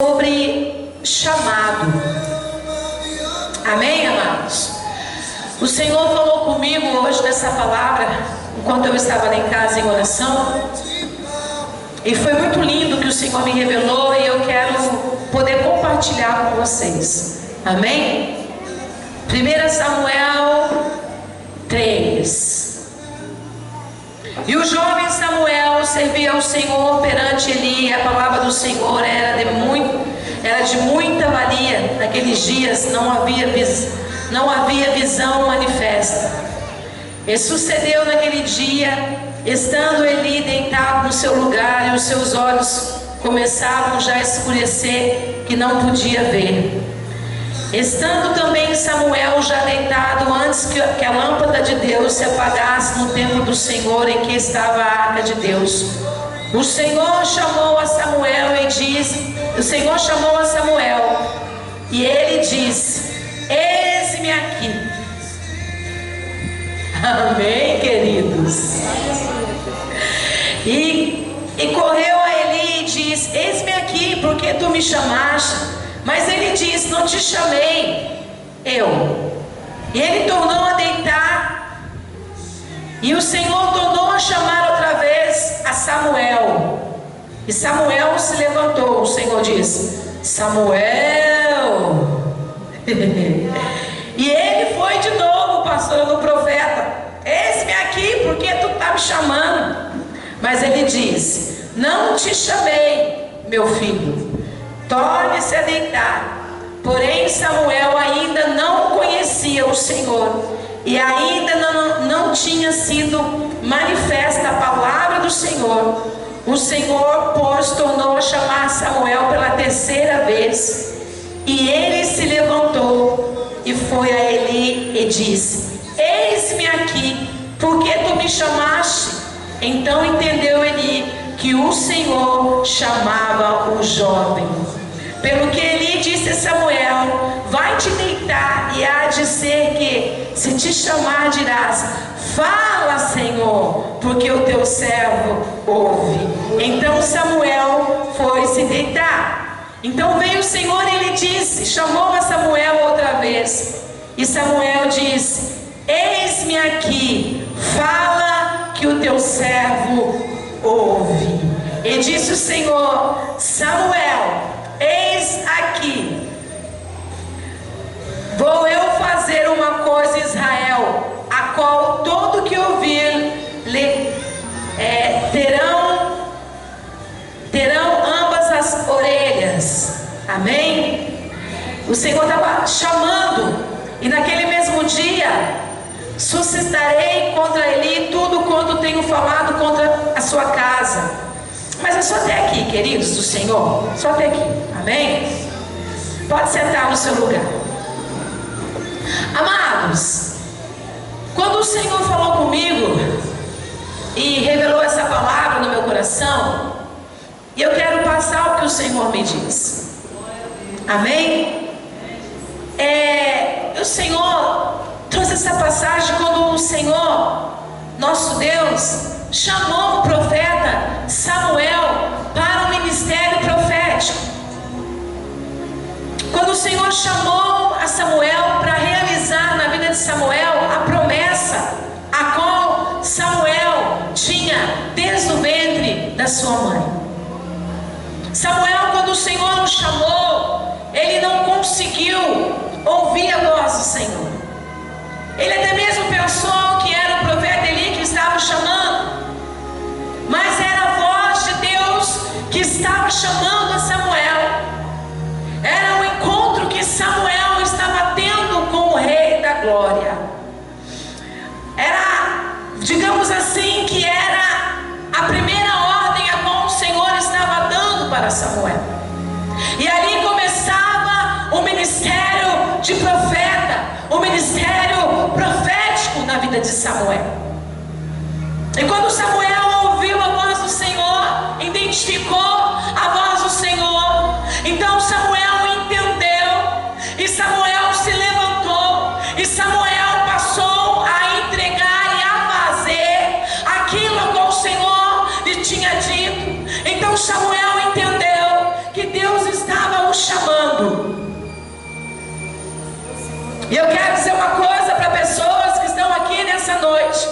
Sobre chamado. Amém, amados? O Senhor falou comigo hoje nessa palavra, enquanto eu estava lá em casa em oração, e foi muito lindo que o Senhor me revelou, e eu quero poder compartilhar com vocês. Amém? 1 Samuel 3. E o jovem Samuel servia ao Senhor perante Eli. A palavra do Senhor era de muita valia. Naqueles dias não havia visão manifesta. E sucedeu naquele dia, estando Eli deitado no seu lugar, e os seus olhos começavam já a escurecer, que não podia ver. Estando também Samuel já deitado, antes que a lâmpada de Deus se apagasse no templo do Senhor, em que estava a arca de Deus, o Senhor chamou a Samuel e ele disse: eis-me aqui. Amém, queridos? E correu a Eli e disse: eis-me aqui, porque tu me chamaste. Mas ele disse: não te chamei eu. E ele tornou a deitar, e o Senhor tornou a chamar outra vez a Samuel. E Samuel se levantou. O Senhor disse: Samuel. E ele foi de novo, pastor, o profeta: eis-me aqui, porque tu está me chamando. Mas ele disse: não te chamei, meu filho, torne-se a deitar. Porém Samuel ainda não conhecia o Senhor, e ainda não tinha sido manifesta a palavra do Senhor. O Senhor, pois, tornou a chamar Samuel pela terceira vez, e ele se levantou e foi a Eli e disse: eis-me aqui, porque tu me chamaste. Então entendeu Eli que o Senhor chamava o jovem. Pelo que Eli disse a Samuel: vai-te deitar, e há de ser que, se te chamar, dirás: fala, Senhor, porque o teu servo ouve. Então Samuel foi se deitar. Então veio o Senhor e lhe disse, chamou a Samuel outra vez. E Samuel disse: eis-me aqui, fala, que o teu servo ouve. E disse o Senhor: Samuel, eis aqui, vou eu fazer uma coisa em Israel, a qual todo que ouvir terão ambas as orelhas. Amém? O Senhor estava chamando, e naquele mesmo dia suscitarei contra Eli tudo quanto tenho falado contra a sua casa. Mas é só até aqui, queridos do Senhor, só até aqui. Amém? Pode sentar no seu lugar. Amados, quando o Senhor falou comigo e revelou essa palavra no meu coração, eu quero passar o que o Senhor me diz. Amém? O Senhor trouxe essa passagem quando o Senhor, nosso Deus, chamou o profeta Samuel para o ministério profético. Quando o Senhor chamou a Samuel para realizar na vida de Samuel a promessa a qual Samuel tinha desde o ventre da sua mãe. Samuel, quando o Senhor o chamou, ele não conseguiu ouvir a voz do Senhor. Ele até mesmo pensou que era o profeta Eli que estava chamando, mas era a voz de Deus que estava chamando a Samuel. Era um encontro que Samuel estava tendo com o Rei da Glória. Era, digamos assim, que era a primeira ordem a qual o Senhor estava dando para Samuel. E ali começava o ministério de profeta, o ministério profético na vida de Samuel. E quando Samuel ouviu a voz do Senhor, identificou a voz do Senhor, então Samuel entendeu, e Samuel se levantou, e Samuel passou a entregar e a fazer aquilo que o Senhor lhe tinha dito. Então Samuel entendeu que Deus estava E eu quero dizer uma coisa para pessoas que estão aqui nessa noite: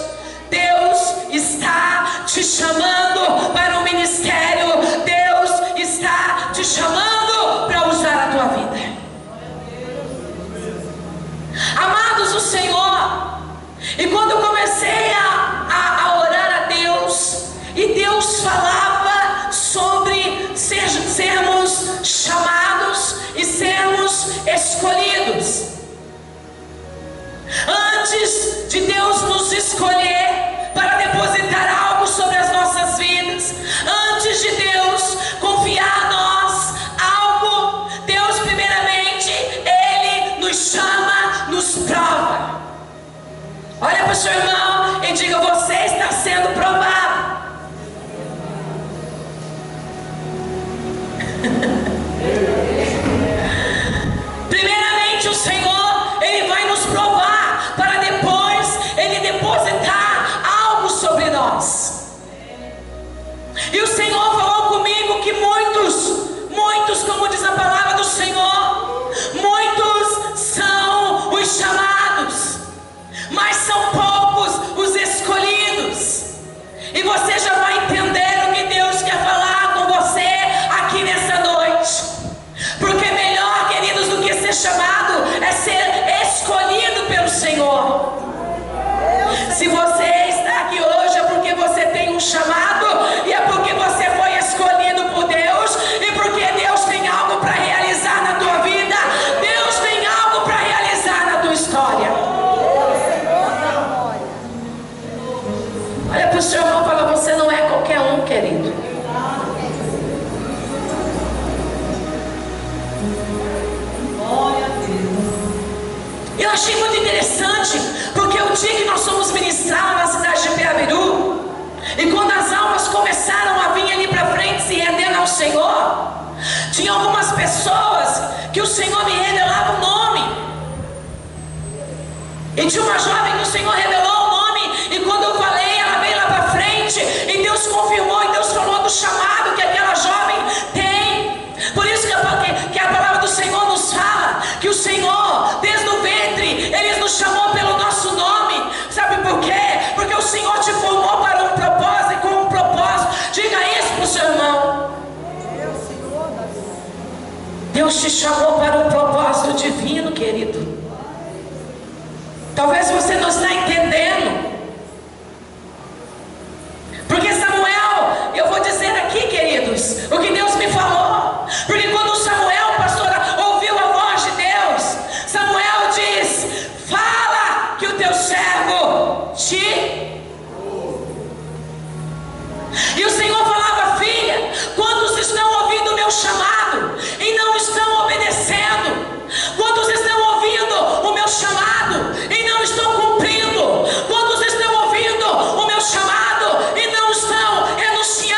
Deus está te chamando para o ministério. Deus está te chamando para usar a tua vida. Amados do Senhor, e quando eu comecei a orar a Deus, e Deus falava sobre sermos chamados e sermos escolhidos. Antes de Deus nos escolher para depositar algo sobre as nossas vidas, antes de Deus confiar a nós algo, Deus primeiramente, Ele nos chama, nos prova. Olha para o seu irmão e diga: você está sendo provado. Primeiramente o Senhor, Ele vai nos provar para depois Ele depositar algo sobre nós. E o Senhor falou comigo que muitos, como diz a palavra do Senhor, muitos são os chamados, mas são poucos os escolhidos. E você já vai entender o que Deus quer falar com você aqui nessa noite. Porque melhor, queridos, do que ser chamado é ser escolhido pelo Senhor. Se você está aqui hoje é porque você tem um chamado, e é porque você foi escolhido por Deus, e porque Deus tem algo para realizar na tua vida. Deus tem algo para realizar na tua história. Olha para o seu irmão e fala: você não é qualquer um, querido. Eu achei muito interessante, porque o dia que nós fomos ministrar na cidade de Piabiru, e quando as almas começaram a vir ali para frente se rendendo ao Senhor, tinha algumas pessoas que o Senhor me revelava o nome. E tinha uma jovem que o Senhor revelou o nome, e quando eu falei, ela veio lá para frente, e Deus confirmou, e Deus falou do chamado que aquela jovem tem. Por isso que a palavra do Senhor nos fala que o Senhor, desde o ventre, Ele nos chamou pelo nosso nome. Sabe por quê? Porque o Senhor te formou para um propósito, e com um propósito. Diga isso para o seu irmão. Deus te chamou para um propósito divino, querido. Talvez você não está entendendo. Porque Samuel, eu vou dizer aqui, queridos, o que Deus me falou. Porque quando Samuel, pastora, ouviu a voz de Deus, Samuel diz: fala que o teu servo te... E o Senhor falava: filha, quantos estão ouvindo o meu chamado e não estão obedecendo? Quantos estão ouvindo o meu chamado e não estão cumprindo? Quantos estão ouvindo o meu chamado e não estão renunciando?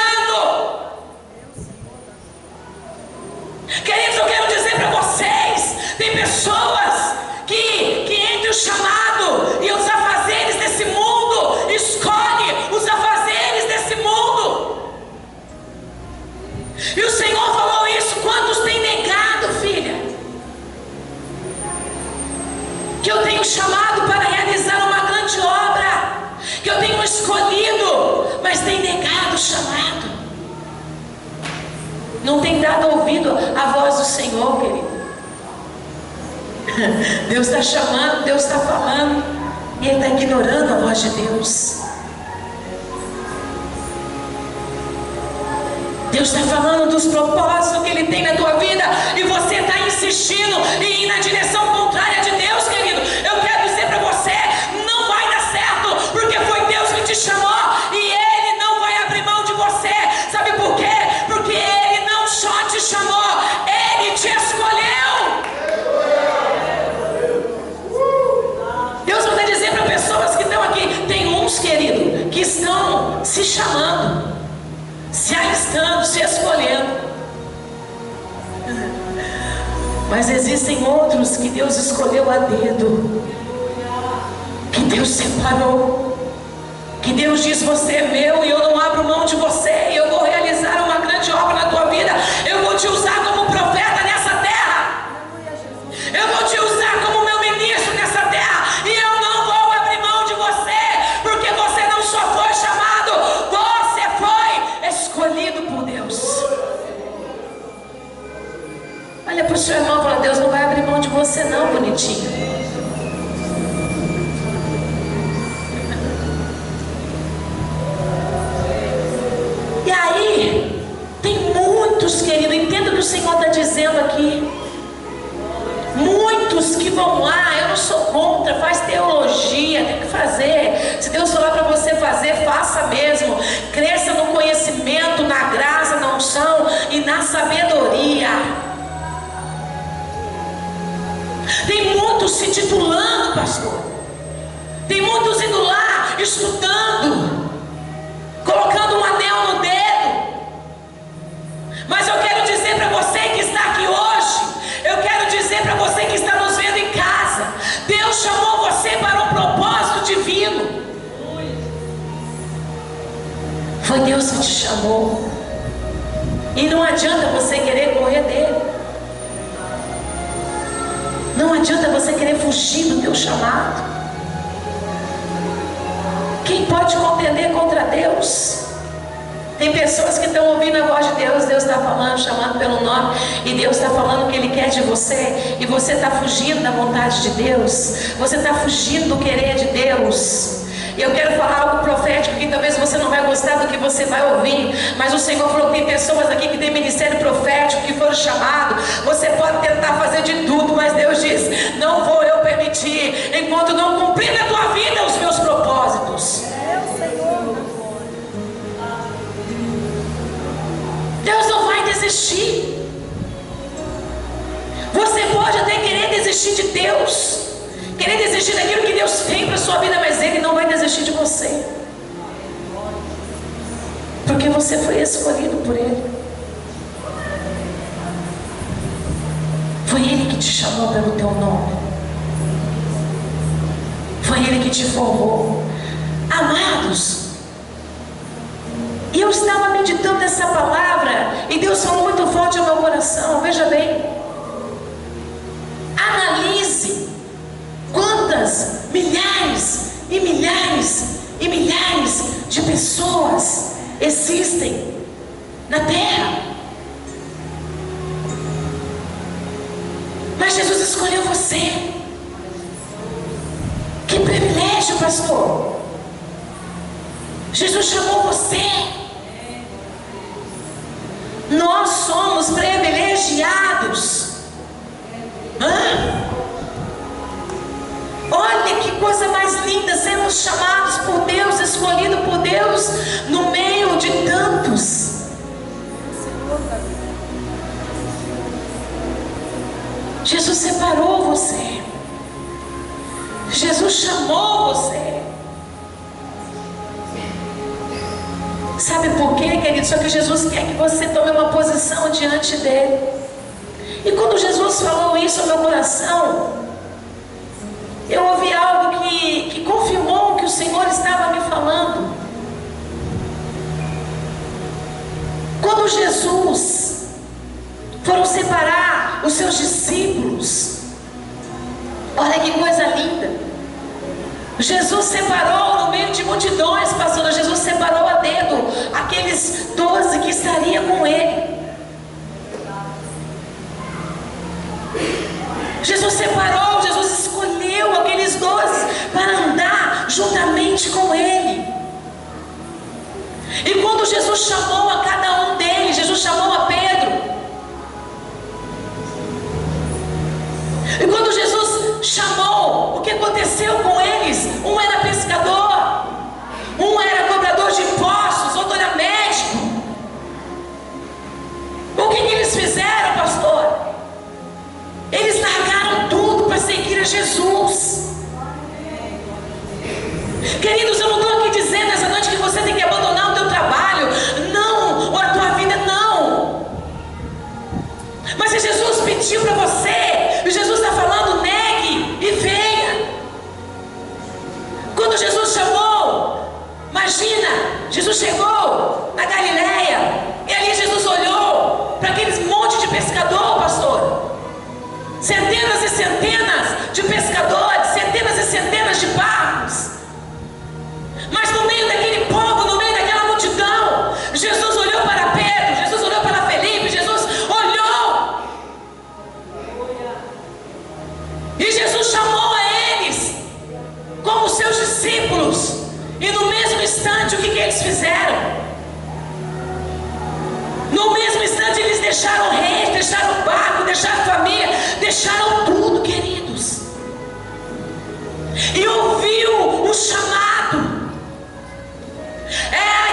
Queridos, eu quero dizer para vocês: tem pessoas que entre o chamado e os afazeres desse mundo, escolhe os afazeres desse mundo. E o Senhor falou isso. Quantos têm negado, filha, que eu tenho chamado para realizar uma grande obra, que eu tenho escolhido, mas tem negado o chamado, não tem dado ouvido à voz do Senhor, querido. Deus está chamando, Deus está falando, e ele está ignorando a voz de Deus. Deus está falando dos propósitos que Ele tem na tua vida, e você está insistindo em ir na direção contrária de Deus, querido. Eu quero dizer para você: não vai dar certo, porque foi Deus que te chamou, e Ele não vai abrir mão de você. Sabe por quê? Porque Ele não só te chamou, Ele te escolheu. Deus vai dizer para pessoas que estão aqui: tem uns, querido, que estão se chamando, se alistando, se escolhendo, mas existem outros que Deus escolheu a dedo, que Deus separou, que Deus diz: você é meu e eu não abro mão de você, e eu vou realizar uma grande obra na tua vida. Eu vou te usar como profeta nessa terra, eu vou te usar como meu ministro Olha para o seu irmão e fala: Deus não vai abrir mão de você não, bonitinho. E aí, tem muitos, querido, entenda o que o Senhor está dizendo aqui. Muitos que vão lá, eu não sou contra, faz teologia, tem que fazer. Se Deus falar para você fazer, faça mesmo. Cresça no conhecimento, na graça, na unção e na sabedoria. Tem muitos se titulando, pastor. Tem muitos indo lá, estudando, colocando um anel no dedo. Mas eu quero dizer para você que está aqui hoje, eu quero dizer para você que está nos vendo em casa, Deus chamou você para um propósito divino. Foi Deus que te chamou. E não adianta você querer correr dele. Não adianta você querer fugir do teu chamado. Quem pode contender contra Deus? Tem pessoas que estão ouvindo a voz de Deus. Deus está falando, chamando pelo nome, e Deus está falando o que Ele quer de você, e você está fugindo da vontade de Deus, você está fugindo do querer de Deus. E eu quero falar algo profético que talvez você não vai gostar do que você vai ouvir, mas o Senhor falou que tem pessoas aqui que tem ministério profético, que foram chamados. Você pode tentar fazer de tudo, mas Deus diz: não vou eu permitir, enquanto não cumprir na tua vida os meus propósitos. Deus não vai desistir. Você pode até querer desistir de Deus, querer desistir daquilo que Deus tem para a sua vida, mas Ele não vai desistir de você, porque você foi escolhido por Ele. Foi Ele que te chamou pelo teu nome. Foi Ele que te formou. Amados, e eu estava meditando essa palavra, e Deus falou muito forte ao meu coração. Veja bem, analise quantas milhares e milhares e milhares de pessoas existem na terra, mas Jesus escolheu você. Que privilégio, pastor! Jesus chamou você. Nós somos privilegiados. Olha que coisa mais linda, sermos chamados por Deus, escolhidos por Deus no meio de tantos. Jesus separou você. Jesus chamou você. Sabe por quê, querido? Só que Jesus quer que você tome uma posição diante dele. E quando Jesus falou isso ao meu coração, eu ouvi algo que confirmou o que o Senhor estava me falando. Quando Jesus foram separar os seus discípulos, olha que coisa linda. Jesus separou no meio de multidões, pastor. Jesus separou a dedo aqueles 12 que estariam com ele. Jesus separou, Jesus escolheu aqueles 12 para andar juntamente com ele. E quando Jesus chamou a cada um deles, Jesus chamou a Pedro. E quando Jesus chamou, o que aconteceu com eles? Um era pescador, um era cobrador de impostos, outro era médico. O que eles fizeram, pastor? Eles largaram tudo para seguir a Jesus. Queridos, eu não estou aqui dizendo essa noite que você tem que abandonar o teu trabalho, não, ou a tua vida, não. Mas se Jesus pediu para você, e Jesus está falando, negue e venha. Quando Jesus chamou, imagina, Jesus chegou na Galileia, e ali Jesus olhou para aqueles monte de pescador, pastor. Centenas e centenas de pescadores, centenas e centenas de barcos. Mas no meio daquele povo, no meio daquela multidão, Jesus olhou para Pedro, Jesus olhou para Felipe, Jesus olhou E Jesus chamou a eles como seus discípulos. E no mesmo instante, o que eles fizeram? No mesmo instante, eles deixaram reis, deixaram barco, deixaram família, deixaram tudo, queridos. E ouviu o chamado.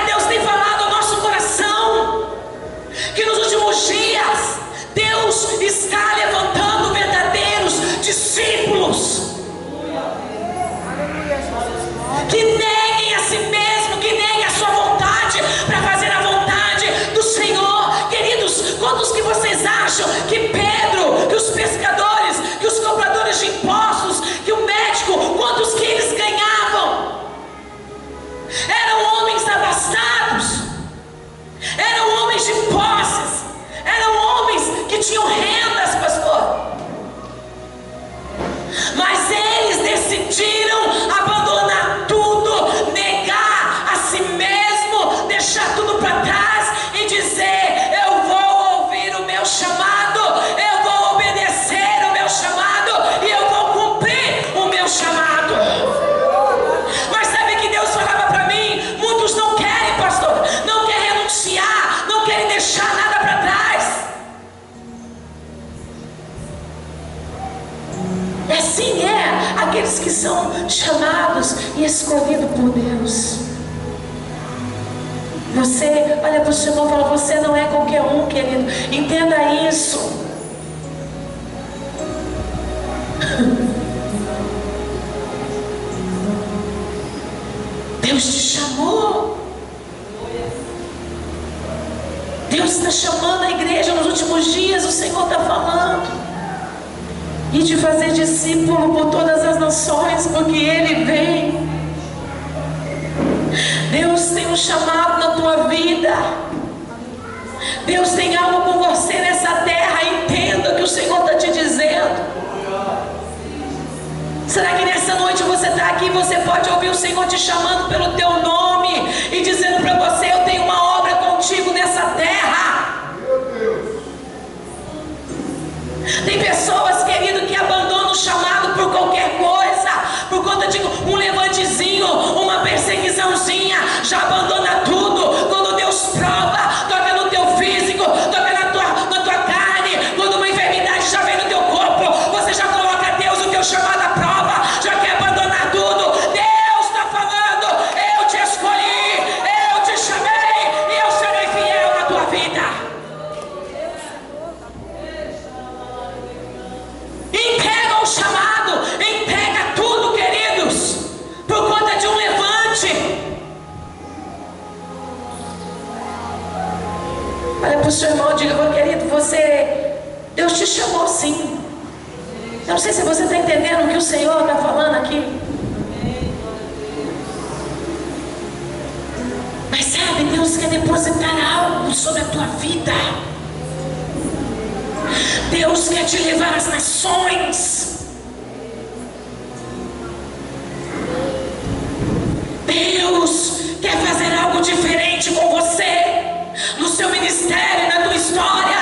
Deus tem falado ao nosso coração que nos últimos dias Deus está levantando verdadeiros discípulos que neguem a si mesmo, que neguem a sua vontade para fazer a vontade do Senhor. Queridos, quantos que vocês acham que Pedro, que os pescadores, que os cobradores de impostos, que o médico, quantos que eles ganhavam? Eram homens abastados, eram homens de posses, eram homens que tinham rendas, pastor. Mas eles decidiram abandonar tudo, negar a si mesmo, deixar tudo para trás e dizer: eu vou ouvir o meu chamado, eu vou obedecer o meu chamado e eu vou cumprir o meu chamado. Mas sabe que Deus falava para mim? Muitos não querem, pastor, não querem renunciar, não querem deixar nada para trás. Assim aqueles que são chamados e escolhidos por Deus. Você, olha para o seu irmão e fala: você não é qualquer um, querido. Entenda isso. Deus te chamou. Deus está chamando a igreja nos últimos dias. O Senhor está falando. E de fazer discípulo por todas as nações, porque Ele vem. Deus tem um chamado na tua vida. Deus tem algo com você nessa terra. Entenda o que o Senhor está te dizendo. Será que nessa noite você está aqui, você pode ouvir o Senhor te chamando pelo teu nome e dizendo para você: eu tenho uma obra contigo nessa terra. Tem pessoas, querido, que abandonam o chamado por qualquer coisa, por conta de um levantezinho, uma perseguiçãozinha, já abandona tudo. Quando Deus prova, toca no teu físico, toca na tua carne, quando uma enfermidade já vem no teu corpo, você já coloca Deus, o teu chamado à prova, já quer abandonar tudo. Deus está falando: eu te escolhi, eu te chamei e eu serei fiel na tua vida. Entrega o chamado, entrega tudo, queridos, por conta de um levante. Olha para o seu irmão e diga: meu querido, Deus te chamou sim. Eu não sei se você está entendendo o que o Senhor está falando aqui. Mas sabe, Deus quer depositar algo sobre a tua vida. Deus quer te levar às nações. Deus quer fazer algo diferente com você, no seu ministério, na tua história.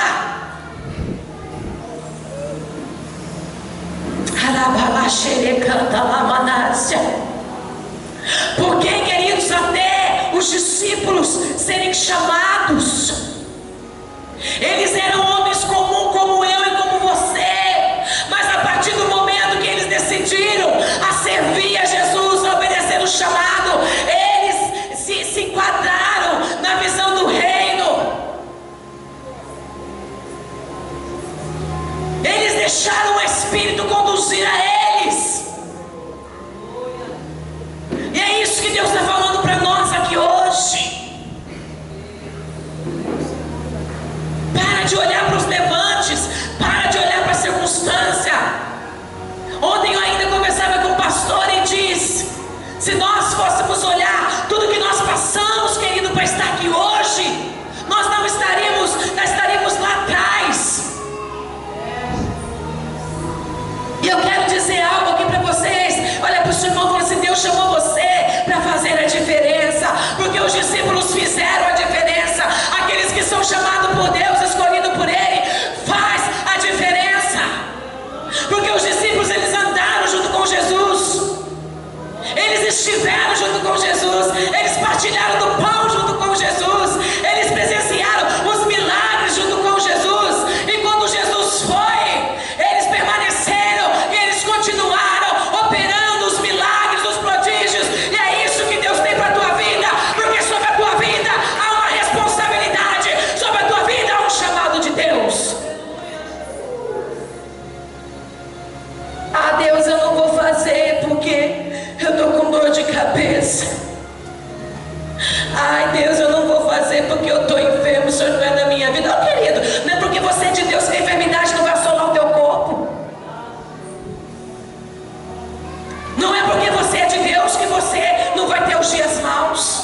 Porque, queridos, até os discípulos serem chamados, eles eram homens comuns como eu e como você, mas a partir do momento que eles decidiram a servir a Jesus, a obedecer o chamado, eles se enquadraram na visão do reino. Eles deixaram o Espírito conduzir a eles. E é isso que Deus está falando para nós aqui hoje. Para de olhar para os levantes, para de olhar para a circunstância. Ontem eu ainda conversava com o pastor e disse: se nós fôssemos olhar tudo que nós passamos, querido, para estar aqui hoje, nós estaríamos lá atrás. E eu quero dizer algo aqui para vocês. Olha para o seu irmão e fala assim: Deus chamou você para fazer a diferença, porque os discípulos fizeram a diferença. Aqueles que são chamados por Deus, escolhidos por Ele, faz a diferença. Porque os discípulos, eles de cabeça. Ai, Deus, eu não vou fazer porque eu estou enfermo, o Senhor não é da minha vida. Oh, querido, não é porque você é de Deus que a enfermidade não vai assolar o teu corpo. Não é porque você é de Deus que você não vai ter os dias maus.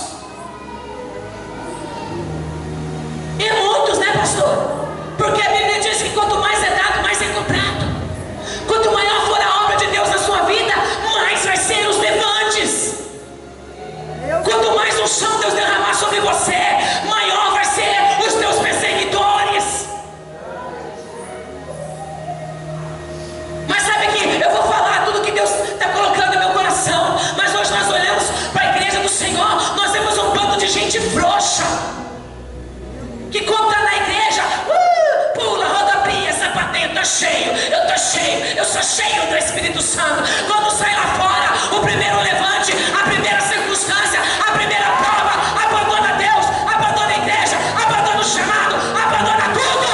E muitos, né, pastor? Porque a Bíblia diz que quanto mais é dado, mais é cobrado. Quanto maior for a obra de Deus na sua vida, mais vai ser os levantes. Quanto mais unção Deus derramar sobre você, maior vai ser os teus perseguidores. Mas sabe que eu vou falar tudo que Deus está colocando no meu coração. Mas hoje nós olhamos para a igreja do Senhor, nós temos um bando de gente frouxa, que quando está na igreja, pula, rodapia, sapateia, eu estou cheio, eu sou cheio do Espírito Santo. Quando sai lá fora, o primeiro levante, a primeira circunstância, a primeira prova, abandona Deus, abandona a igreja, abandona o chamado, abandona tudo.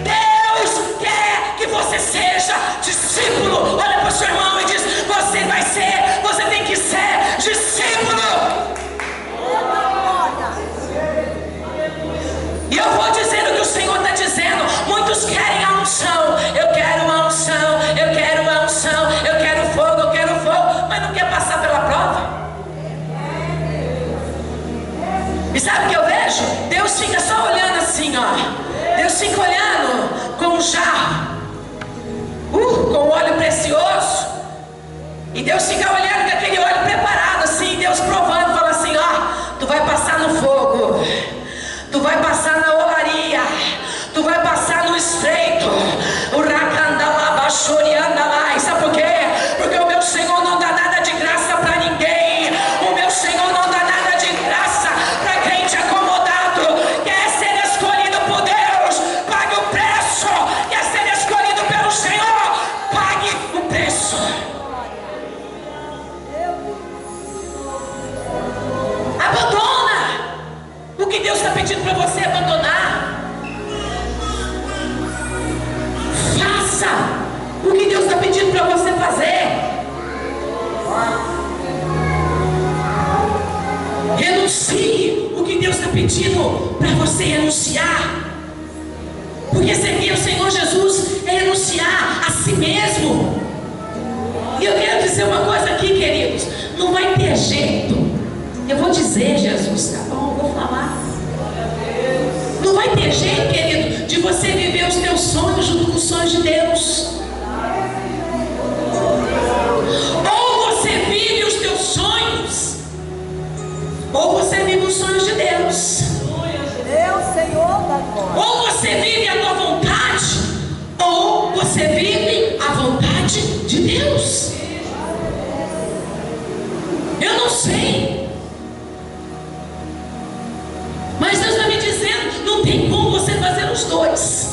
Deus quer que você seja discípulo. Olha para o seu irmão e diz: você tem que ser discípulo. E eu vou dizendo o que o Senhor está dizendo. Muitos querem a unção. Eu quero a unção, eu quero a unção, eu quero fogo, mas não quer passar pela prova. E sabe o que eu vejo? Deus fica só olhando assim, ó. Deus fica olhando com um jarro, com óleo precioso. E Deus fica olhando com aquele óleo preparado assim. Deus provando, fala assim: ó, tu vai passar no fogo, tu vai passar na olaria, tu vai passar no estreito. O racandalaba, choriandalá. E sabe por quê? Porque o meu Senhor não dá nada de graça para ninguém. O meu Senhor não dá nada de graça para crente acomodado. Quer ser escolhido por Deus, pague o preço. Quer ser escolhido pelo Senhor, pague o preço. Abandona o que Deus está pedindo para você abandonar. Faça o que Deus está pedindo para você fazer. Renuncie o que Deus está pedindo para você renunciar. Porque seguir o Senhor Jesus é renunciar a si mesmo. E eu quero dizer uma coisa aqui, queridos: não vai ter jeito. Eu vou dizer, Jesus, tá bom, eu vou falar. Não vai ter jeito, querido, de você viver os teus sonhos junto com os sonhos de Deus. Ou você vive os teus sonhos, ou você vive os sonhos de Deus. Ou você vive a tua vontade, ou você vive a vontade de Deus. Eu não sei, mas Deus está me dizendo: não tem como você fazer os dois.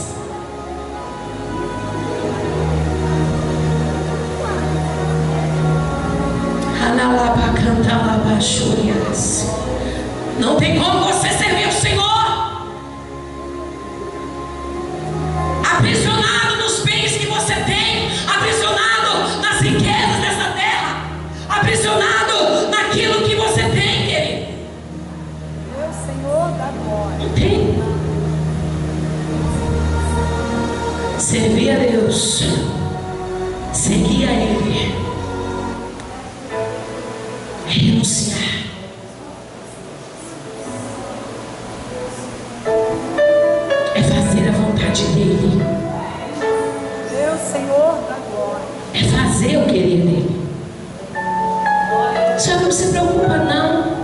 Não tem como você servir o Senhor aprisionado nos bens que você tem, aprisionado nas riquezas dessa terra, aprisionado naquilo que você tem, querido. Meu Senhor da glória. Não tem. Servir a Deus, seguir a Ele, renunciar. É fazer a vontade dEle. Meu Senhor da glória. É fazer o querer dEle. Já não se preocupa não.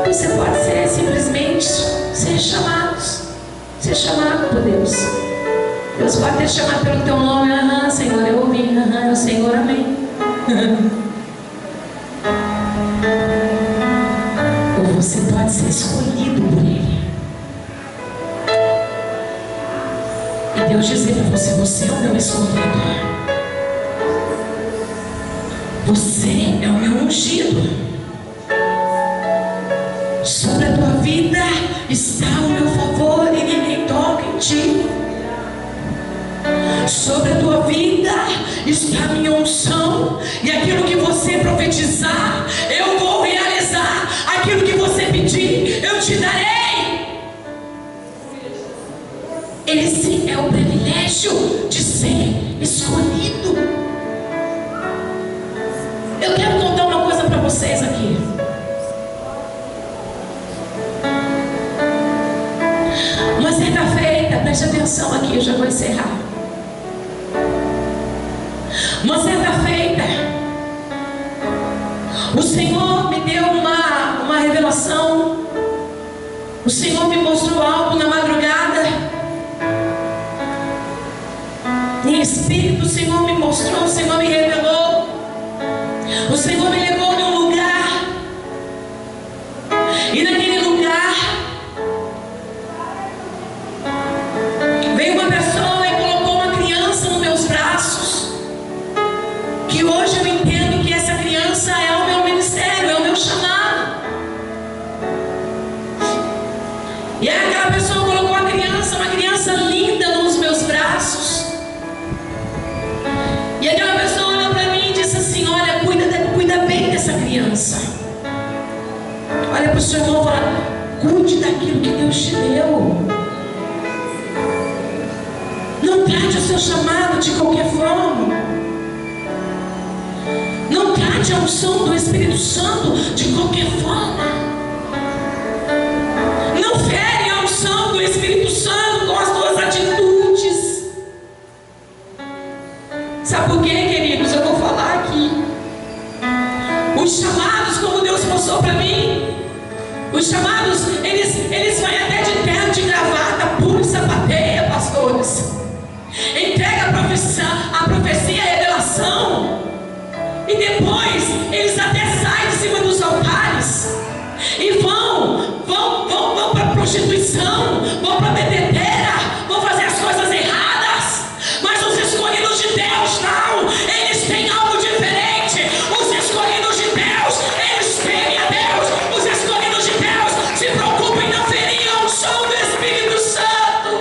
Você pode ser simplesmente ser chamado por Deus. Deus pode te chamar pelo teu nome. Aham, Senhor, eu ouvi. Aham, o Senhor, amém. Ou você pode ser escolhido por Ele. E Deus dizer para você: você é o meu escolhido. Você é o meu ungido. Sobre a tua vida está o meu favor e ninguém toca em ti. Sobre a tua vida está a minha unção, e aquilo que você profetizar, eu vou realizar. Aquilo que você pedir, eu te darei. Esse é o privilégio de ser escolhido. Eu quero contar uma coisa para vocês aqui. Uma certa feita, preste atenção aqui, eu já vou encerrar. Uma certa feita, o Senhor me deu uma revelação. O Senhor me mostrou algo na madrugada. Em espírito, o Senhor me mostrou, o Senhor me revelou. O Senhor me levou num lugar. E naquele lugar veio uma pessoa e colocou uma criança nos meus braços. Que hoje eu entendo que essa criança é o meu ministério, é o meu chamado. E aí aquela pessoa colocou uma criança linda nos meus braços. E aquela pessoa olhou para mim e disse assim: olha, cuida bem dessa criança. Olha para o seu irmão e fala: cuide daquilo que Deus te deu. Não trate o seu chamado de qualquer forma. Não trate a unção do Espírito Santo de qualquer forma. Não fere a unção do Espírito Santo com as tuas atitudes. Sabe por quê, queridos? Eu vou falar aqui. Os chamados, como Deus passou para mim, os chamados, eles vão até de terno, de gravata, pula e sapateia, pastores. Entrega a profecia, a revelação. E depois eles até saem de cima dos altares e vão para a prostituição, vão para a bebedeira, vão fazer as coisas erradas. Mas os escolhidos de Deus não, eles têm algo diferente. Os escolhidos de Deus, eles temem a Deus. Os escolhidos de Deus se preocupam em não ferir a unção do Espírito Santo.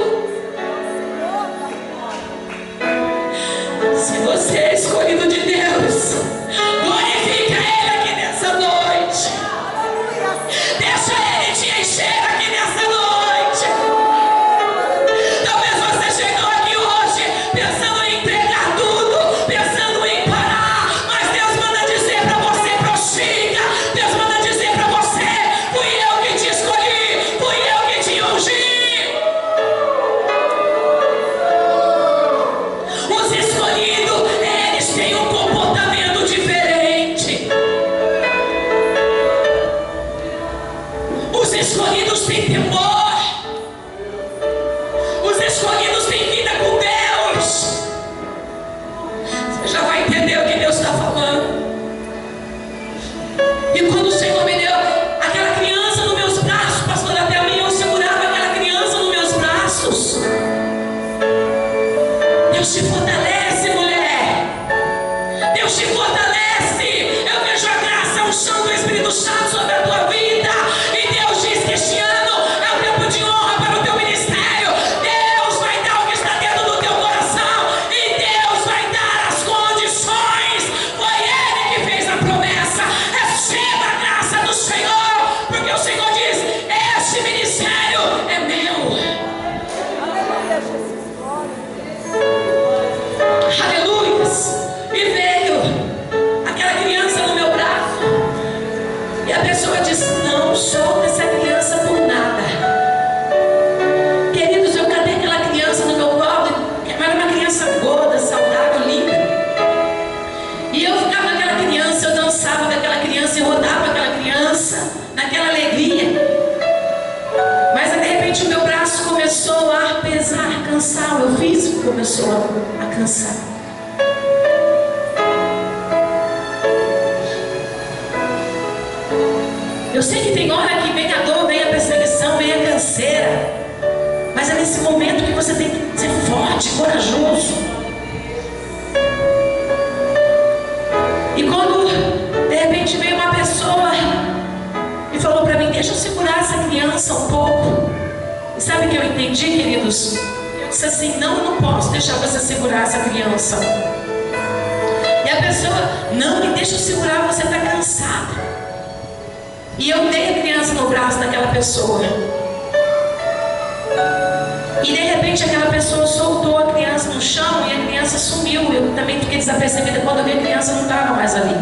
Se você é escolhido de Deus, glorifica Ele aqui nessa noite. Deixa Ele te encher aqui nessa noite. Talvez você chegou aqui hoje pensando em entregar tudo, pensando em parar, mas Deus manda dizer para você: prossiga. Deus manda dizer para você: fui eu que te escolhi, fui eu que te ungi. Os escolhidos, eles têm um comportamento diferente. Os escolhidos têm temor. Os escolhidos têm vida com Deus. Você já vai entender o que Deus está falando. E quando o Senhor me deu aquela criança nos meus braços, pastor, até a mim, eu segurava aquela criança nos meus braços. Deus te fortalece, mulher. Deus te fortalece. Eu vejo a graça, a unção do Espírito Santo sobre a tua vida. E Deus diz que este ano é o tempo de honra para o teu ministério. Deus vai dar o que está dentro do teu coração. E Deus vai dar as condições. Foi Ele que fez a promessa. Receba a graça do Senhor. Porque o Senhor diz: este ministério é meu. Aleluias. E veio aquela criança no meu braço. E a pessoa disse: não solta essa criança por nada. Queridos, eu cadê aquela criança no meu colo? Era uma criança gorda, saudável, linda. E eu ficava com aquela criança, eu dançava com aquela criança, eu rodava com aquela criança, naquela alegria. Mas de repente o meu braço começou a pesar, cansar. O meu físico começou a cansar. Eu sei que tem hora que vem a dor, vem a perseguição, vem a canseira. Mas é nesse momento que você tem que ser forte, corajoso. E quando de repente veio uma pessoa e falou para mim: deixa eu segurar essa criança um pouco. E sabe o que eu entendi, queridos? Eu disse assim: não, eu não posso deixar você segurar essa criança. E a pessoa, não, me deixa eu segurar, você está cansada. E eu dei a criança no braço daquela pessoa. E de repente aquela pessoa soltou a criança no chão e a criança sumiu. Eu também fiquei desapercebida quando eu vi a criança não estava mais ali.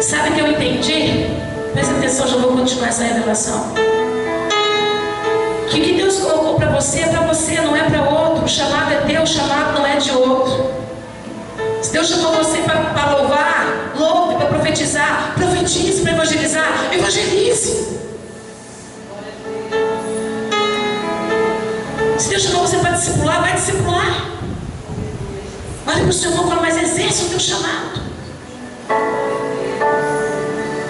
Sabe o que eu entendi? Presta atenção, já vou continuar essa revelação. Que o que Deus colocou para você é para você, não é para outro. O chamado é teu, o chamado não é de outro. Se Deus chamou você para louvar, louve, para profetizar, profetize, para evangelizar, evangelize. Se Deus chamou você para discipular, vai discipular. Olha para o seu irmão e fala, mas exerce o teu chamado.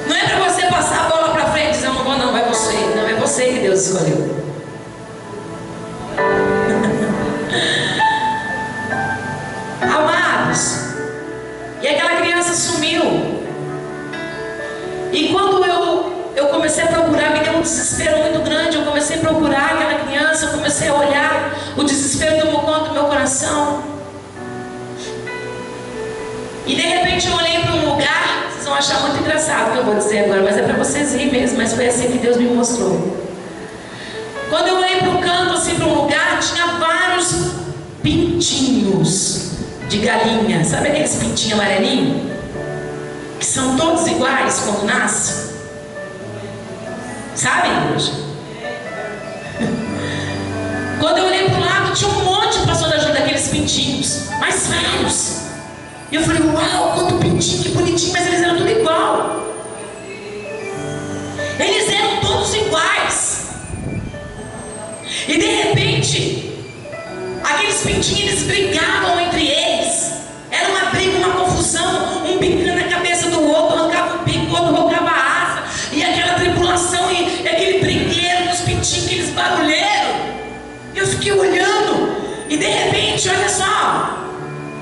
Não é para você passar a bola para frente e dizer, não vou não, vai você. Não, é você que Deus escolheu. Amados, e aquela criança sumiu. E quando eu comecei a procurar, me deu um desespero muito grande. Eu comecei a procurar aquela criança, eu comecei a olhar, o desespero tomou conta do meu coração. E de repente eu olhei para um lugar, vocês vão achar muito engraçado o que eu vou dizer agora, mas é para vocês rirem mesmo, mas foi assim que Deus me mostrou. Quando eu olhei para um canto, assim, para um lugar, tinha vários pintinhos de galinha. Sabe aqueles pintinhos amarelinhos? Que são todos iguais quando nascem? Sabe, igreja? Quando eu olhei para o lado, tinha um monte de pastor da ajuda daqueles pintinhos, mais velhos. E eu falei, uau, quanto pintinho, que bonitinho, mas eles eram tudo igual. Eles eram todos iguais. E de repente, aqueles pintinhos, eles brigavam entre eles. Era uma briga, uma confusão, um picando a cabeça do outro, arrancava o bico, o outro arrancava a asa. E aquela tripulação, e aquele brigueiro dos pintinhos, aqueles barulheiros. E eu fiquei olhando, e de repente, olha só,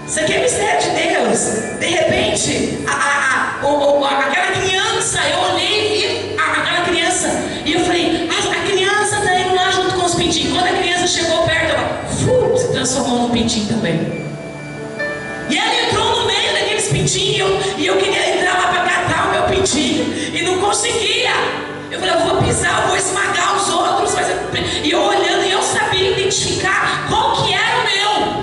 isso aqui é mistério de Deus. De repente, aquela criança, eu olhei e vi aquela criança, e eu falei, a criança está indo lá junto com os pintinhos. Quando a criança chegou perto, ela se transformou num pintinho também. E ela entrou no meio daqueles pintinhos, e eu queria entrar lá para catar o meu pintinho, e não conseguia. Eu falei, eu vou pisar, eu vou esmagar os outros. E eu olhando, e eu sabia identificar qual que era o meu.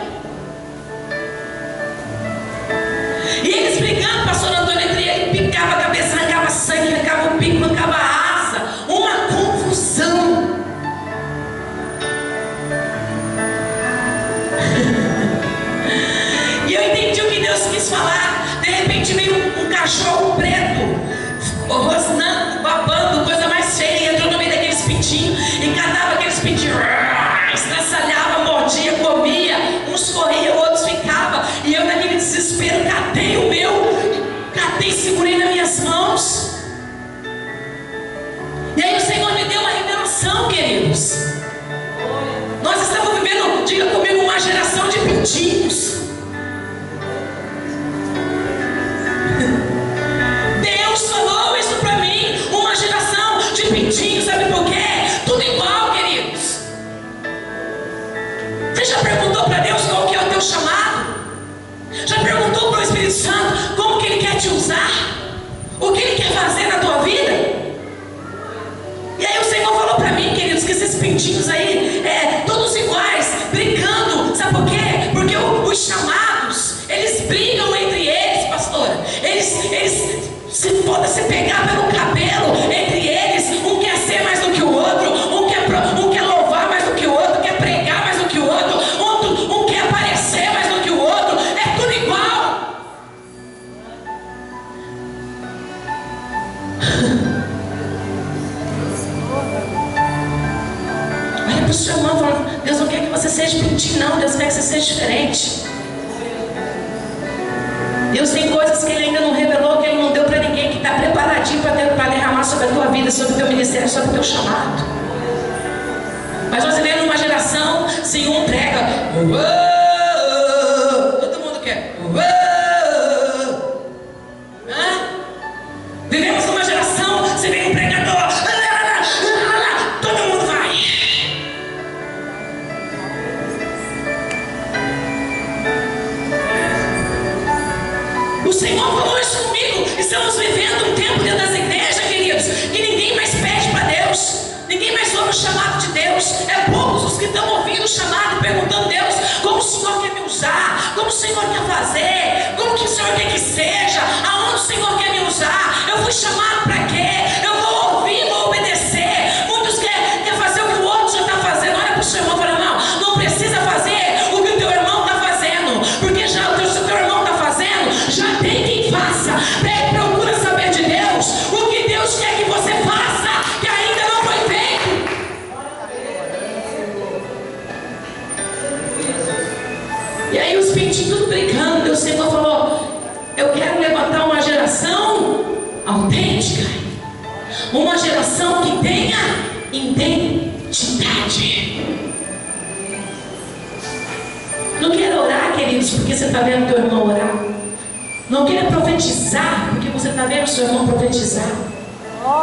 E eles brigando, pastor Antônio, entre ele, picava a cabeça, arrancava sangue, arrancava o bico, arrancava a asa. Uma confusão. E eu entendi o que Deus quis falar. De repente veio um cachorro preto, rosnando, babando, coisa mais feia, entrou no meio daqueles pintinhos e catava aqueles pintinhos, estraçalhava, mordia, comia, uns corriam, outros ficavam, e eu naquele desespero catei o meu, catei, segurei nas minhas mãos. E aí o Senhor me deu uma revelação, queridos. Nós estamos vivendo, diga comigo, uma geração de pintinhos. Deus falou isso para mim, uma geração de pintinhos, sabe por quê? Tudo igual, queridos. Você já perguntou para Deus qual que é o teu chamado? Já perguntou para o Espírito Santo como que Ele quer te usar? O que Ele quer fazer na tua vida? E aí o Senhor falou para mim, queridos, que esses pintinhos aí, todos iguais, brigando, sabe por quê? Porque os chamados, eles brigam entre eles, pastora. Eles se pegar pelo cabelo entre eles, um quer ser mais do que o outro, um quer louvar mais do que o outro, quer pregar mais do que o outro, um quer aparecer mais do que o outro, é tudo igual. Olha para o seu irmão e fala, Deus não quer que você seja pintinho não, Deus quer que você seja diferente. Deus tem coisas que Ele ainda não revelou, que Ele não deu para ninguém, que está preparadinho para derramar sobre a tua vida, sobre o teu ministério, sobre o teu chamado. Mas nós vivemos numa geração, se um prega, todo mundo quer. Vivemos numa geração, se vem um pregador, todo mundo vai. Senhor falou isso comigo. Estamos vivendo um tempo dentro das igrejas, queridos, que ninguém mais pede para Deus. Ninguém mais ouve o chamado de Deus. É poucos os que estão ouvindo o chamado, perguntando a Deus: como o Senhor quer me usar? Como o Senhor quer fazer? Como que o Senhor quer que seja? Aonde o Senhor quer me usar? Eu fui chamado para quê? Eu vou ouvir, vou obedecer. Muitos querem fazer o que o outro já está fazendo. Olha para o seu irmão e fala: não precisa fazer o que o teu irmão está fazendo, porque já o que o teu irmão está fazendo, já tem quem faça. Procura saber de Deus o que Deus quer que você faça, que ainda não foi feito. E aí os pintinhos tudo brincando. E o Senhor falou: eu quero levantar uma geração autêntica, uma geração que tenha identidade. Não queira orar, queridos, porque você está vendo teu irmão orar. Não queira profetizar porque você está vendo seu irmão profetizar.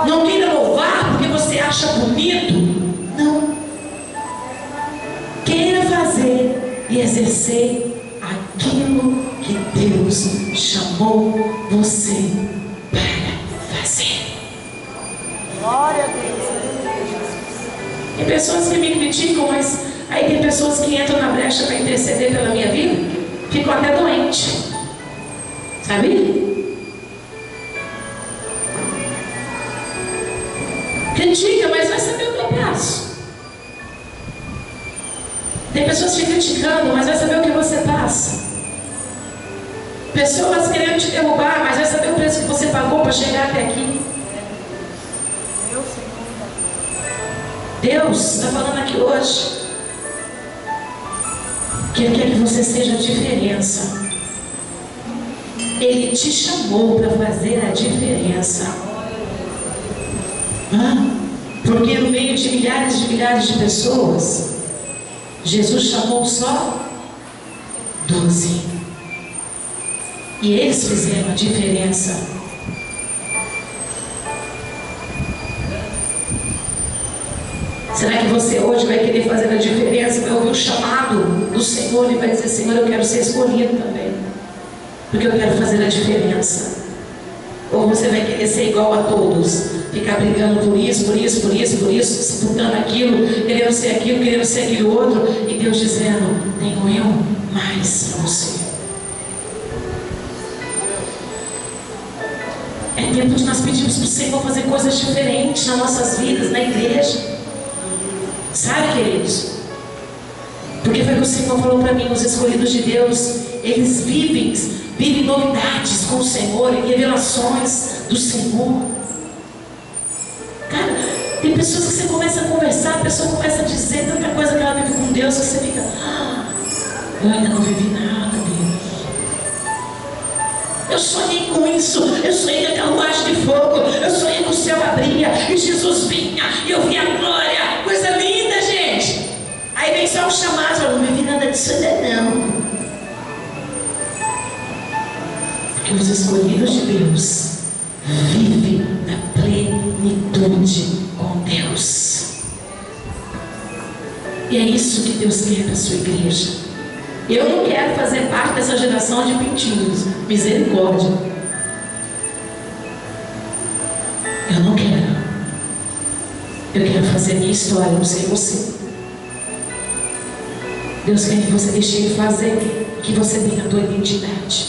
Não queira louvar porque você acha bonito. Não. Queira fazer e exercer aquilo que Deus chamou você para fazer. Glória a Deus. Tem pessoas que me criticam, mas aí tem pessoas que entram na brecha para interceder pela minha vida, ficam até doentes. Sabe? Critica, mas vai saber o que eu passo. Tem pessoas te criticando, mas vai saber o que você passa. Pessoas querendo te derrubar, mas vai saber o preço que você pagou para chegar até aqui. Deus está falando aqui hoje que Ele quer que você seja a diferença. Ele te chamou para fazer a diferença. Porque no meio de milhares de pessoas, Jesus chamou só 12. E eles fizeram a diferença. Será que você hoje vai querer fazer a diferença? Vai ouvir o chamado do Senhor e vai dizer: Senhor, eu quero ser escolhido também, porque eu quero fazer a diferença. Ou você vai querer ser igual a todos, ficar brigando por isso, disputando aquilo, querendo ser aquilo, querendo ser aquilo outro, e Deus dizendo: tenho eu mais para você. É tempo de nós pedirmos para o Senhor fazer coisas diferentes nas nossas vidas, na igreja. Sabe, queridos? Porque foi o que o Senhor falou para mim: os escolhidos de Deus, eles vivem novidades com o Senhor, e revelações do Senhor. Cara, tem pessoas que você começa a conversar, a pessoa começa a dizer tanta coisa que ela vive com Deus, que você fica: eu ainda não vivi nada, Deus. Eu sonhei com isso, eu sonhei com a carruagem de fogo, eu sonhei que o céu abria e Jesus vinha e eu vi a glória, coisa linda, gente. Aí vem só um chamado: eu não vivi nada disso ainda não. Porque os escolhidos de Deus vivem na plenitude com Deus. E é isso que Deus quer para a sua igreja. Eu não quero fazer parte dessa geração de pintinhos. Misericórdia. Eu não quero. Eu quero fazer a minha história, não sei você. Deus quer que você deixe Ele fazer, que você tenha a tua identidade.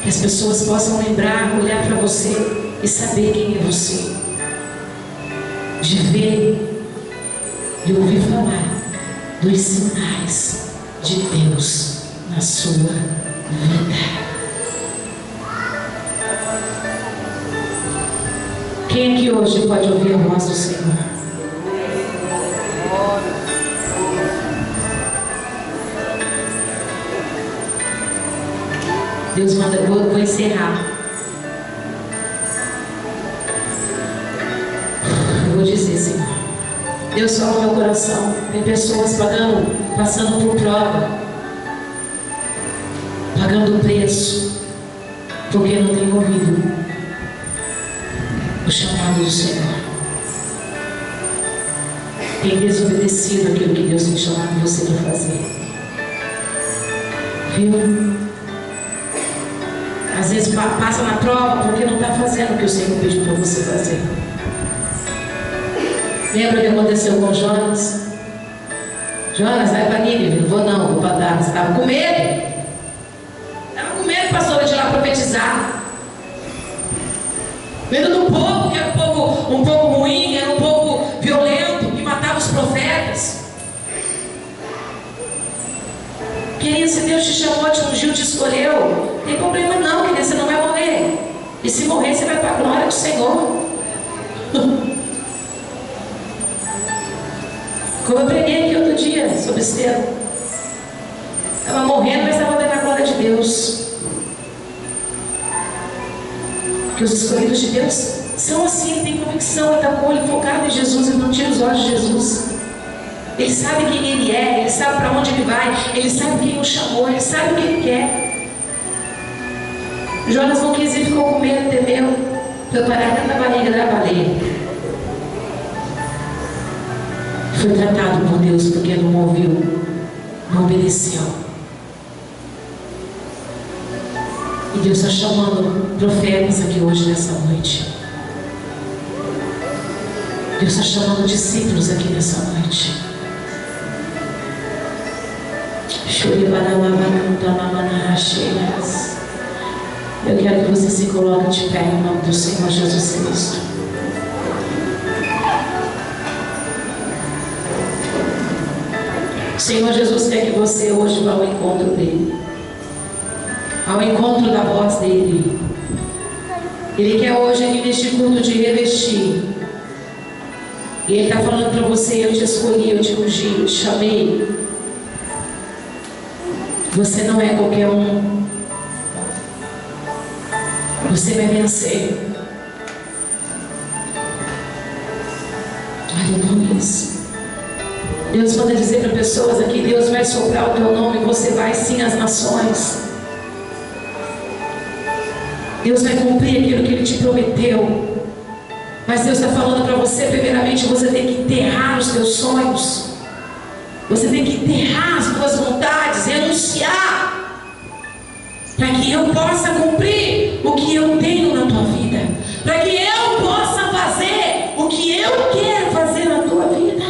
Que as pessoas possam lembrar, olhar para você e saber quem é você. De ver e ouvir falar dos sinais de Deus na sua vida. Quem aqui hoje pode ouvir a voz do Senhor? Deus manda, vou encerrar. Eu vou dizer, Senhor, Deus fala no meu coração. Tem pessoas passando por prova, pagando preço, porque não tem ouvido o chamado do Senhor. Tem desobedecido aquilo que Deus tem chamado você para fazer. Viu? Às vezes passa na prova porque não está fazendo o que o Senhor pediu para você fazer. Lembra o que aconteceu com Jonas? Jonas, vai para Nínive. Não vou para Tarsis. Estava com medo. Estava com medo, pastora, de ir lá profetizar. Medo do povo, que era um povo ruim, era um povo violento, que matava os profetas. Querido, se Deus te chamou, te ungiu, te escolheu, não tem problema não, querido, você não vai morrer. E se morrer, você vai para a glória do Senhor. Como eu preguei aqui outro dia sobre Estevão. Estava morrendo, mas estava dando a glória de Deus. Porque os escolhidos de Deus são assim, ele tem convicção, ele está com o olho focado em Jesus, ele não tira os olhos de Jesus. Ele sabe quem ele é, ele sabe para onde ele vai, ele sabe quem o chamou, ele sabe o que ele quer. Jonas não quis ir, ficou com medo, temeu, foi parar dentro da barriga da baleia. Foi tratado por Deus porque não ouviu, não obedeceu. E Deus está chamando profetas aqui hoje, nessa noite. Deus está chamando discípulos aqui nessa noite. Eu quero que você se coloque de pé em nome do Senhor Jesus Cristo. O Senhor Jesus quer que você hoje vá ao encontro dele, ao encontro da voz dele. Ele quer hoje aqui neste culto te revestir. E ele está falando para você: eu te escolhi, eu te ungi, eu te chamei. Você não é qualquer um. Você vai vencer. Aleluia. Deus manda dizer para pessoas aqui: Deus vai soprar o teu nome e você vai sim às nações. Deus vai cumprir aquilo que Ele te prometeu. Mas Deus está falando para você, primeiramente, você tem que enterrar os teus sonhos. Você tem que enterrar as tuas vontades, renunciar, para que eu possa cumprir o que eu tenho na tua vida, para que eu possa fazer o que eu quero fazer na tua vida.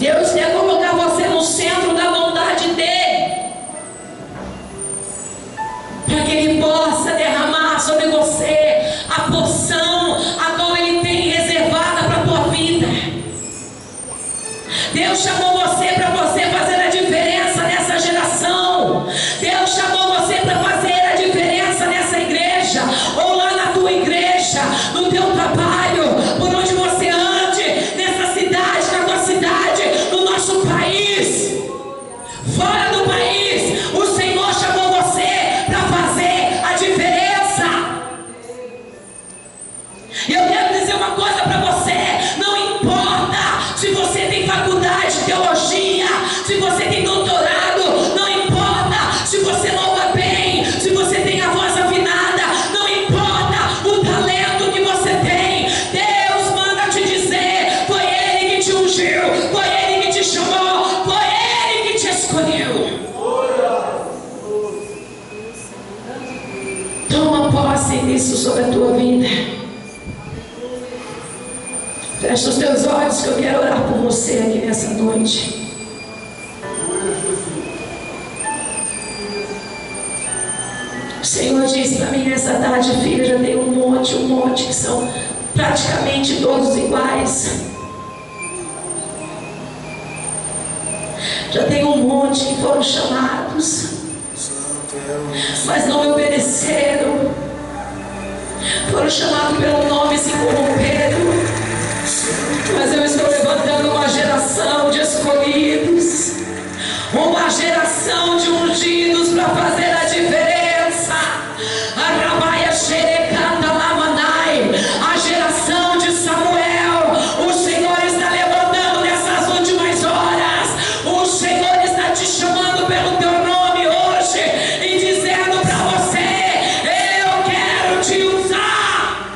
Deus quer colocar você no centro da vontade dEle, para que Ele possa derramar sobre você a porção a qual Ele tem reservada para a tua vida. Deus chamou você para você fazer a diferença nessa geração. Deus chamou você para fazer a diferença nessa igreja, ou lá na tua igreja, no teu trabalho, por onde você ande, nessa cidade, na tua cidade, no nosso país, fora do país. O Senhor chamou você para fazer a diferença. Eu quero dizer uma coisa para você: não importa se você tem faculdade de teologia, se você tem doutorado, não importa se você louva bem, se você tem a voz afinada, não importa o talento que você tem. Deus manda te dizer: foi Ele que te ungiu, foi Ele que te chamou, foi Ele que te escolheu. Toma posse disso sobre a tua vida. Fecha os teus olhos que eu quero orar por você aqui nessa noite. O Senhor diz para mim nessa tarde: filha, já tem um monte que são praticamente todos iguais. Já tem um monte que foram chamados, mas não me obedeceram. Foram chamados pelo nome e se corromperam. Mas eu estou levantando uma geração de escolhidos, uma geração de ungidos para fazer a diferença. A Rabaia Xerecanta Lamanai, a geração de Samuel. O Senhor está levantando nessas últimas horas. O Senhor está te chamando pelo teu nome hoje e dizendo para você: eu quero te usar.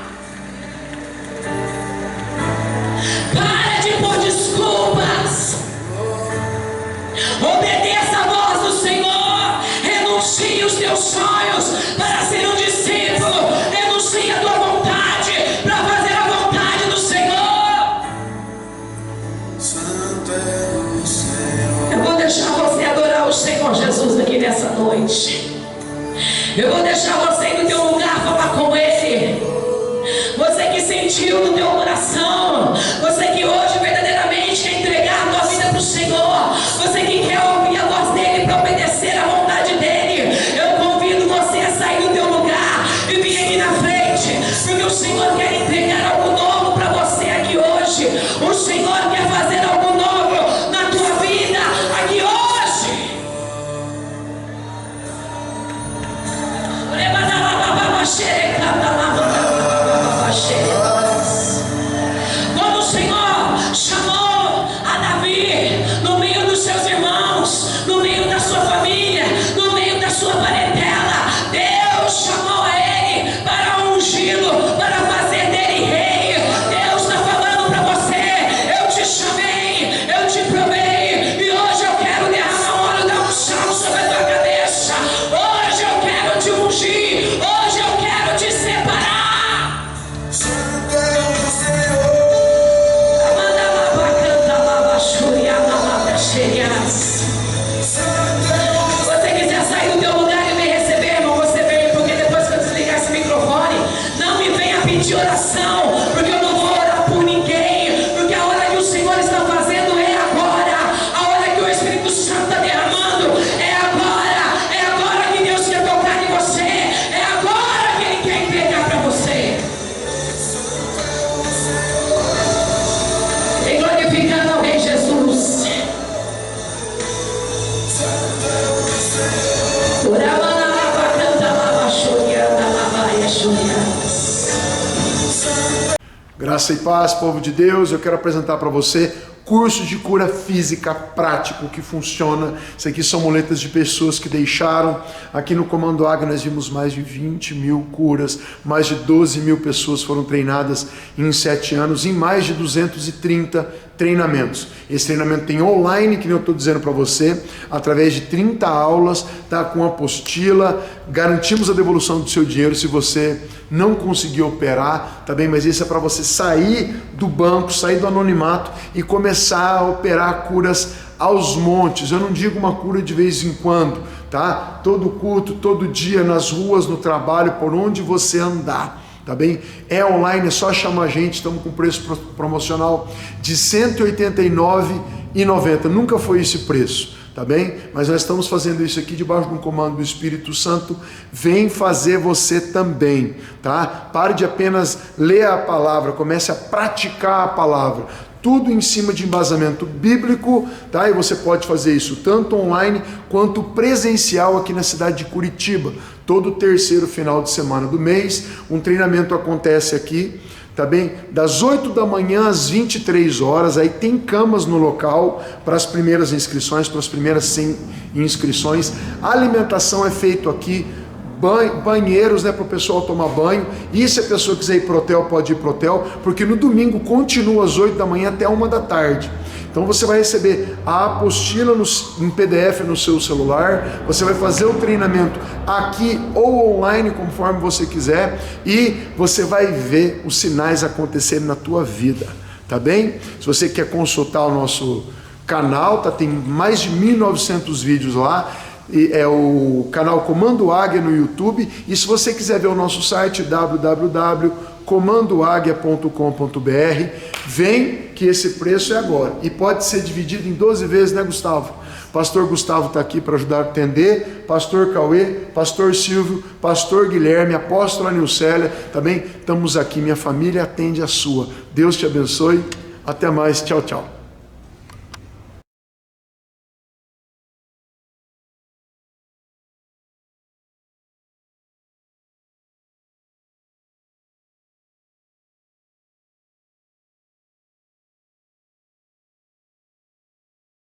Graça e paz, povo de Deus. Eu quero apresentar para você curso de cura física prático que funciona. Isso aqui são muletas de pessoas que deixaram. Aqui no Comando Águia nós vimos mais de 20 mil curas, mais de 12 mil pessoas foram treinadas em 7 anos, em mais de 230 treinamentos. Esse treinamento tem online, que eu estou dizendo para você, através de 30 aulas, tá? Com apostila, garantimos a devolução do seu dinheiro se você não conseguir operar, tá bem? Mas isso é para você sair do banco, sair do anonimato e começar a operar curas aos montes. Eu não digo uma cura de vez em quando, tá? Todo culto, todo dia, nas ruas, no trabalho, por onde você andar. Tá bem? É online, é só chamar a gente. Estamos com preço promocional de R$ 189,90. Nunca foi esse preço, tá bem? Mas nós estamos fazendo isso aqui debaixo do comando do Espírito Santo. Vem fazer você também, tá? Pare de apenas ler a palavra, comece a praticar a palavra. Tudo em cima de embasamento bíblico, tá? E você pode fazer isso tanto online quanto presencial aqui na cidade de Curitiba. Todo terceiro final de semana do mês, um treinamento acontece aqui, tá bem? Das 8 da manhã às 23 horas, aí tem camas no local para as primeiras inscrições, para as primeiras 100 inscrições. A alimentação é feita aqui, banheiros, né, para o pessoal tomar banho, e se a pessoa quiser ir pro hotel, pode ir pro hotel, porque no domingo continua às 8 da manhã até 1 da tarde. Então você vai receber a apostila em PDF no seu celular, você vai fazer o treinamento aqui ou online, conforme você quiser, e você vai ver os sinais acontecerem na tua vida, tá bem? Se você quer consultar o nosso canal, tá, tem mais de 1.900 vídeos lá, é o canal Comando Águia no YouTube, e se você quiser ver o nosso site www.comandoaguia.com.br, vem que esse preço é agora, e pode ser dividido em 12 vezes, né, Gustavo? Pastor Gustavo está aqui para ajudar a atender, Pastor Cauê, Pastor Silvio, Pastor Guilherme, Apóstola Nilcélia, também estamos aqui, minha família atende a sua. Deus te abençoe, até mais, tchau, tchau.